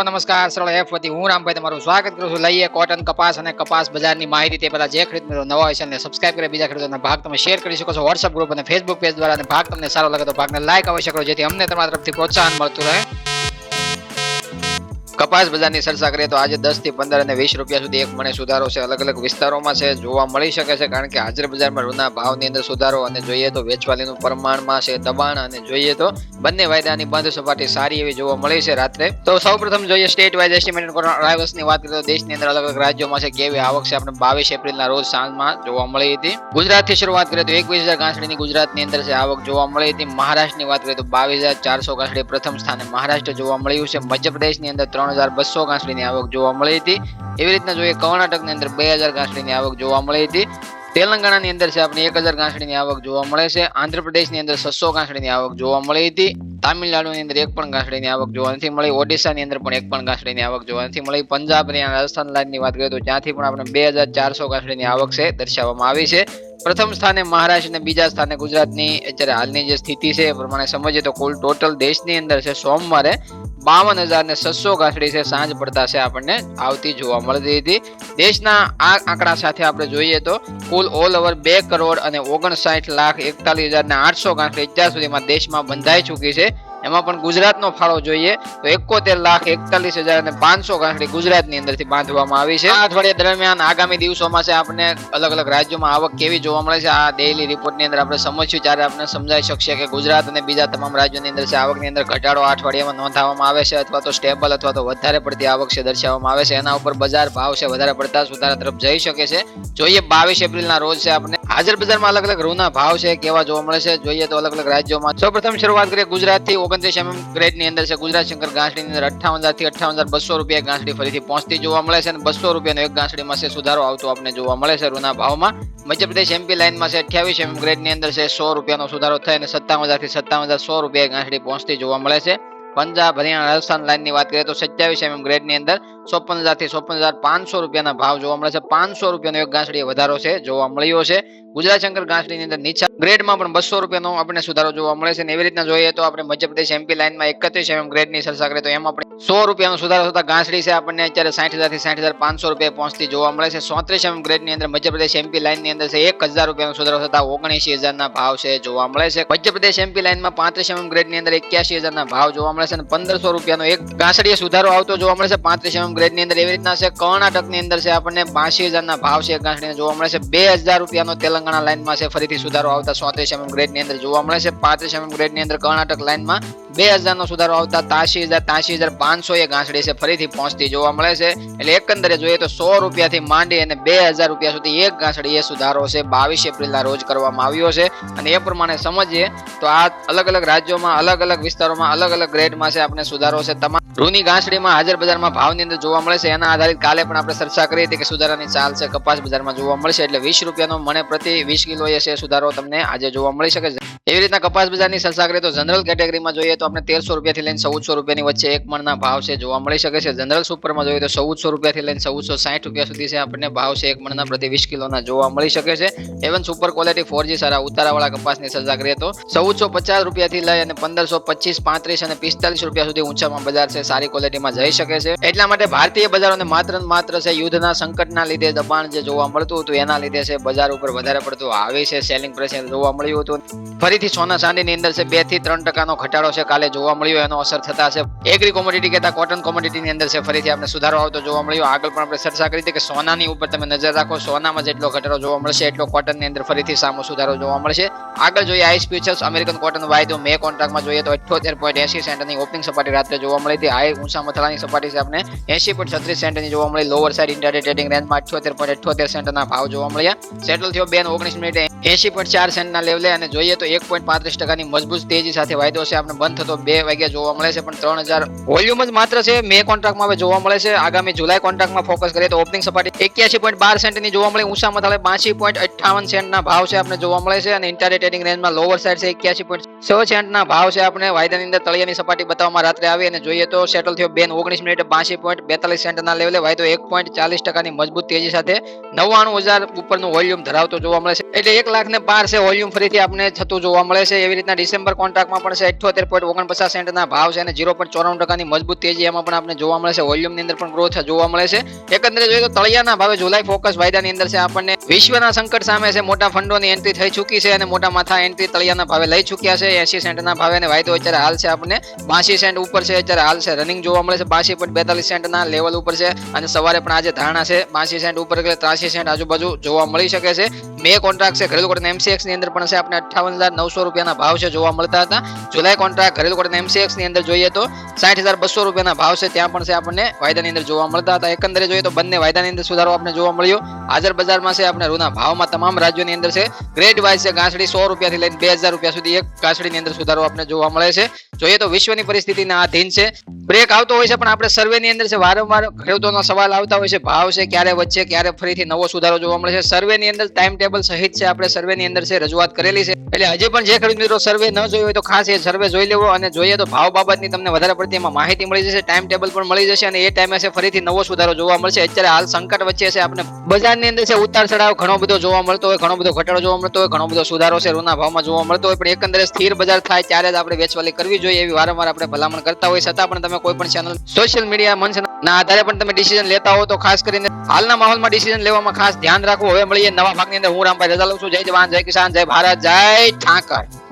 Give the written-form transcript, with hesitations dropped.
નમસ્કાર સરળ એફ વતી હું રામભાઈ તમારું સ્વાગત કરું છું. લઈએ કોટન કપાસ અને કપાસ બજારની માહિતી. તે પહેલા જે ખરીદ મિત્રો નવા હોય છે અને સબસ્ક્રાઇબ કરી બીજા ખેડૂતોના ભાગ તમે શેર કરી શકો છો વોટ્સઅપ ગ્રુપ અને ફેસબુક પેજ દ્વારા. અને ભાગ તમને સારો લાગે તો ભાગને લાઈક અવશ્ય કરો જેથી અમને તમારા તરફથી પ્રોત્સાહન મળતું રહે. કપાસ બજારની ચર્ચા કરીએ તો આજે 10 થી 15 અને 20 રૂપિયા સુધી એક મણે સુધારો છે. અલગ અલગ વિસ્તારોમાં છે જોવા મળી શકે છે, કારણ કે હાજર બજારમાં રૂના ભાવની અંદર સુધારો અને જોઈએ તો વેચવાલીનું પ્રમાણમાં છે દબાણ, અને જોઈએ તો બંને વાયદાની બંધ સપાટી સારી એવી જોવા મળી છે રાત્રે. તો સૌપ્રથમ જોઈએ સ્ટેટ વાઇઝ એસ્ટિમેટેડ કોટન અરાઇવલ્સની વાત કરીએ તો દેશની અંદર અલગ અલગ રાજ્યોમાં છે કેવી આવક છે આપણે 22 એપ્રિલના રોજ સાંજમાં જોવા મળી હતી. ગુજરાતથી શરૂઆત કરીએ તો 21,000 ગાંસડીની ગુજરાતની અંદર છે આવક જોવા મળી હતી. મહારાષ્ટ્રની વાત કરીએ તો 22,400 ગાંસડી પ્રથમ સ્થાને મહારાષ્ટ્ર જોવા મળ્યું છે. મધ્યપ્રદેશની અંદર 3,200 ગાંસડીની આવક જોવા મળી હતી. એવી રીતના જોઈએ કર્ણાટકની અંદર 2,000 ગાંસડીની આવક જોવા મળી હતી. તેલંગાણાની અંદર છે આપણે 1,000 ગાંસડીની આવક જોવા મળે છે. આંધ્રપ્રદેશની અંદર 600 ગાંસડીની આવક જોવા મળી હતી. તામિલનાડુની અંદર એક પણ ગાંસડીની આવક જોવા નથી મળી. ઓડિશાની અંદર પણ એક પણ ગાંસડીની આવક જોવા નથી મળી. પંજાબ અને રાજસ્થાન લાઇનની વાત કરીએ તો ત્યાંથી પણ આપણે 2,400 ગાંસડીની આવક છે દર્શાવવામાં આવી છે. પ્રથમ સ્થાને મહારાષ્ટ્ર અને બીજા સ્થાને ગુજરાતની અત્યારે હાલની જે સ્થિતિ છે એ પ્રમાણે સમજીએ તો કુલ ટોટલ દેશની અંદર છે સોમવારે 52,600 ગાંસડી છે સાંજ પડતા છે આપણને આવતી જોવા મળતી હતી. દેશના આ આંકડા સાથે આપણે જોઈએ તો કુલ ઓલ ઓવર 2,59,41,41,800 ગાંસડી અત્યાર સુધીમાં દેશમાં બંધાઈ ચૂકી છે. એમાં પણ ગુજરાતનો ફાળો જોઈએ તો 71,41,500 ગાંસડી ગુજરાતની અંદરથી બાંધવામાં આવી છે. આ અઠવાડિયા દરમિયાન આગામી દિવસોમાં છે આપણે અલગ અલગ રાજ્યોમાં આવક કેવી જોવા મળે છે આ ડેઈલી રિપોર્ટની અંદર આપણે સમજીશું, ત્યારે આપણે સમજાઈ શકશે કે ગુજરાત અને બીજા તમામ રાજ્યોની અંદર છે આવકની અંદર ઘટાડો આ અઠવાડિયામાં નોંધાવવામાં આવે છે અથવા તો સ્ટેબલ અથવા તો વધારે પડતી આવક છે દર્શાવવામાં આવે છે. એના ઉપર બજાર ભાવ છે વધારે પડતા સુધારા તરફ જઈ શકે છે. જોઈએ 22 એપ્રિલના રોજ છે આપણે હાજર બજારમાં અલગ અલગ રૂના ભાવ છે કેવા જોવા મળે છે. જોઈએ તો અલગ અલગ રાજ્યોમાં સૌપ્રથમ શરૂઆત કરીએ ગુજરાતથી 29 mm ગ્રેડની અંદર છે. ગુજરાત શંકર ગાંસડીની અંદર 58,000 થી 58,200 રૂપિયા ગાંસડી ફરીથી પહોંચતી જોવા મળે છે અને 200 રૂપિયાનો એક ગાંસડીમાં છે સુધારો આવતો આપણે જોવા મળે છે રૂના ભાવમાં. મધ્યપ્રદેશ એમપી લાઇનમાં છે 28 mm ગ્રેડની અંદર છે 100 રૂપિયાનો સુધારો થઈ અને 57,000 થી 57,100 રૂપિયા ગાંસડી પહોંચતી જોવા મળે છે. પંજાબ હરિયાણા રાજસ્થાન લાઇનની વાત કરીએ તો 27 mm ગ્રેડની અંદર 54,000 થી 54,500 રૂપિયાના ભાવ જોવા મળે છે. 500 રૂપિયાનો એક ગાંસડી વધારો છે જોવા મળ્યો છે. ગુજરાત શંકર ગાંસડીની અંદર નીચા ગ્રેડમાં પણ 200 રૂપિયાનો આપણે સુધારો જોવા મળે છે. એવી રીતના જોઈએ તો આપણે મધ્યપ્રદેશ એમપી લાઇનમાં 31 mm ગ્રેડની ચર્ચા કરીએ તો એમાં આપણે 100 રૂપિયાનો સુધારો થતા ગાંસડી છે આપણને અત્યારે 60,000 થી 60,500 રૂપિયા પહોંચતી જોવા મળે છે. 34 mm ગ્રેડની અંદર મધ્યપ્રદેશ એમપી લાઇનની અંદર છે 1,000 રૂપિયાનો સુધારો થતા 79,000 ના ભાવ છે જોવા મળે છે. મધ્યપ્રદેશ એમપી લાઇનમાં 35 mm ગ્રેડની અંદર 81,000 ના ભાવ જોવા મળે છે અને 1,500 રૂપિયાનો એક ગાંસડીએ સુધારો આવતો જોવા મળે છે 35 mm ગ્રેડની અંદર. એવી રીતના છે કર્ણાટકની અંદર છે આપણને 82,000 ના ભાવ છે એક ગાંસડીને જોવા મળે છે. 2,000 રૂપિયાનો તેલંગાણા લાઇનમાં છે ફરીથી સુધારો આવતા 34 mm ગ્રેડની અંદર જોવા મળે છે. 35 mm ગ્રેડની અંદર કર્ણાટક લાઇનમાં 2,000 નો સુધારો આવતા 83,500 એ ગાંસડી છે ફરીથી પહોંચતી જોવા મળે છે. એટલે એકંદરે જોઈએ તો 100 રૂપિયાથી માંડી અને 2,000 રૂપિયા સુધી એક ગાંસડી એ સુધારો છે 22 એપ્રિલના રોજ કરવામાં આવ્યો છે. અને એ પ્રમાણે સમજીએ તો આ અલગ અલગ રાજ્યોમાં અલગ અલગ વિસ્તારોમાં અલગ અલગ ગ્રેડમાં છે આપણે સુધારો છે. તમામ રૂની ગાંસડીમાં હાજર બજારમાં ભાવની અંદર જોવા મળે છે. એના આધારિત કાલે પણ આપણે ચર્ચા કરી હતી કે સુધારાની ચાલ છે કપાસ બજારમાં જોવા મળશે. એટલે 20 રૂપિયાનો મણે પ્રતિ 20 કિલો એ છે સુધારો તમને આજે જોવા મળી શકે છે. એવી રીતના કપાસ બજારની ચર્ચા કરીએ તો જનરલ કેટેગરીમાં જોઈએ તો આપણે 1,300 રૂપિયાથી લઈને 1,400 રૂપિયાની વચ્ચે એક મણના ભાવ છે જોવા મળી શકે છે. જનરલ સુપરમાં જોઈએ તો 1,400 રૂપિયાથી લઈને 1,460 રૂપિયા સુધી છે આપણને ભાવ છે એક મણના પ્રતિ 20 કિલોના જોવા મળી શકે છે. એવન સુપર ક્વોલિટી 4G સારા ઉતારાવાળા કપાસની ચર્ચા કરીએ તો 1,450 રૂપિયાથી લઈ અને 1,525, 35 અને 45 રૂપિયા સુધી ઊંચામાં બજાર છે સારી ક્વોલિટીમાં જઈ શકે છે. એટલા માટે ભારતીય બજારોને માત્ર છે યુદ્ધના સંકટના લીધે દબાણ જે જોવા મળતું હતું એના લીધે છે બજાર ઉપર વધારે પડતું આવી છે સેલિંગ પ્રેશર જોવા મળ્યું હતું. ફરીથી સોના ચાંદીની અંદર છે 2 થી 3% ઘટાડો છે કાલે જોવા મળ્યો. એનો અસર થતા છે એગ્રી કોમોડિટી કહેતા કોટન કોમોડિટીની અંદર છે ફરીથી આપણે સુધારો આવતો જોવા મળ્યો. આગળ પણ આપણે ચર્ચા કરી હતી કે સોનાની ઉપર તમે નજર રાખો, સોનામાં જેટલો ઘટાડો જોવા મળશે એટલો કોટનની અંદર ફરીથી સામો સુધારો જોવા મળશે. આગળ જોઈએ આઈસ ફ્યુચર્સ અમેરિકન કોટન વાયદો મે કોન્ટ્રાક્ટમાં જોઈએ તો 78.80 સેન્ટની ઓપનિંગ સપાટી રાત્રે જોવા મળી હતી. હાઈ ઊંચા મથાળાની સપાટી છે આપણે 80.36 સેન્ટની જોવા મળી. લોવર સાઇડ ઇન્ટરડે ટ્રેડિંગ રેન્જમાં 78.78 સેન્ટના ભાવ જોવા મળ્યા. સેટલ થયો 19 મિનિટે 80.4 સેન્ટના લેવલે અને જોઈએ તો 1.35% મજબૂત તેજી સાથે વાયદો છે આપણે બંધ થતો 2 વાગ્યા જોવા મળે છે. પણ 3,000 વોલ્યુમ જ માત્ર છે મે કોન્ટ્રાક્ટમાં હવે જોવા મળે છે. આગામી જુલાઈ કોન્ટ્રાક્ટમાં ફોકસ કરીએ તો ઓપનિંગ સપાટી 81.12 સેન્ટની જોવા મળે. ઊંચા મથાળે 82.58 સેન્ટના ભાવ છે આપણે જોવા મળે છે અને ઇન્ટરડે ટ્રેડિંગ રેન્જમાં લોવર સાઇડ છે 81.6 સેન્ટના ભાવ છે આપણે વાયદાની અંદર તળિયાની સપાટી બતાવવામાં રાત્રે આવી અને જોઈએ તો સેટલ થયો 19 મિનિટે 82.42 સેન્ટના લેવલે વાયદો 1.40% મજબૂત તેજી સાથે 99,000 ઉપરનું વોલ્યુમ ધરાવતો જોવા મળે છે. એટલે 1 લાખને પાર છે વોલ્યુમ ફરીથી આપણે થતું જોવા મળે છે. એવી રીતના ડિસેમ્બર કોન્ટ્રાક્ટમાં પણ છે 49 સેન્ટના ભાવ છે અને 0.94% ની મજબૂત તેજી એમાં પણ આપણે જોવા મળે છે. વોલ્યુમની અંદર પણ ગ્રોથ જોવા મળે છે. એકંદરે જોઈએ તો તળિયાના ભાવે જુલાઈ ફોકસ વાયદાની અંદર છે આપણને વિશ્વના સંકટ સામે છે મોટા ફંડોની એન્ટ્રી થઈ ચૂકી છે અને મોટા માથા એન્ટ્રી તળિયાના ભાવે લઈ ચૂક્યા છે. 80 સેન્ટના ભાવે અને વાયદો અત્યારે હાલ છે આપણને 82 સેન્ટ ઉપર છે. અત્યારે હાલ છે રનિંગ જોવા મળે છે 82.42 સેન્ટના લેવલ ઉપર છે અને સવારે પણ આજે ધારણા છે 82 સેન્ટ ઉપર એટલે 83 સેન્ટ આજુબાજુ જોવા મળી શકે છે. મે કોન્ટ્રાક્ટ છે ઘરેલું કોટન MCX ની અંદર પણ છે આપણે 58,900 રૂપિયાના ભાવ છે જોવા મળતા હતા. જુલાઈ કોન્ટ્રાક્ટ ઘરેલું કોટન MCX ની અંદર જોઈએ તો 60,200 રૂપિયાના ભાવ છે ત્યાં પણ છે આપણને વાયદાની અંદર જોવા મળતા હતા. એકંદરે જોઈએ તો બંને વાયદાની અંદર સુધારો આપણે જોવા મળ્યો. હાજર બજારમાં છે આપણે રૂના ભાવમાં તમામ રાજ્યોની અંદર છે ગ્રેડ વાઇઝ છે ગાંસડી 100 રૂપિયાથી લઈને 2000 રૂપિયા સુધી એક ગાંસડીની અંદર સુધારો આપણે જોવા મળે છે. જોઈએ તો વિશ્વની પરિસ્થિતિના આધીન છે બ્રેક આવતો હોય છે પણ આપણે સર્વેની અંદર છે વારંવાર ખેડૂતોનો સવાલ આવતા હોય છે ભાવ છે ક્યારે વધશે ક્યારે ફરીથી નવો સુધારો જોવા મળે છે. સર્વેની અંદર ટાઈમ ટેબલ સહિત છે આપણે સર્વેની અંદર છે રજૂઆત કરેલી છે એટલે હજી પણ જે ખેડૂત મિત્રો સર્વે ન જોયો હોય તો ખાસ એ સર્વે જોઈ લેવો અને જોઈએ તો ભાવ બાબતની તમને વધારે પડતી એમાં માહિતી મળી જશે ટાઈમ ટેબલ પણ મળી જશે અને એ ટાઈમે છે ફરીથી નવો સુધારો જોવા મળશે. અત્યારે હાલ સંકટ વચ્ચે છે આપણે બજારની અંદર છે ઉતાર ચઢાવ ઘણો બધો જોવા મળતો હોય ઘણો બધો ઘટાડો જોવા મળતો હોય ઘણો બધો સુધારો છે રૂના ભાવમાં જોવા મળતો હોય પણ એકંદરે સ્થિર બજાર થાય ત્યારે જ આપણે વેચવાલી કરવી જોઈએ એવી વારંવાર આપણે ભલામણ કરતા હોય છતાં પણ તમે કોઈ પણ ચેનલ સોશિયલ મીડિયા મંચના આધારે પણ તમે ડિસિઝન લેતા હો તો ખાસ કરીને હાલના માહોલમાં ડિસિઝન લેવામાં ખાસ ધ્યાન રાખવું. હવે મળીએ નવા ભાગની અંદર. હું રામભાઈ રજા લઉં છું. જય જવાન જય કિસાન જય ભારત જય ઠાકર.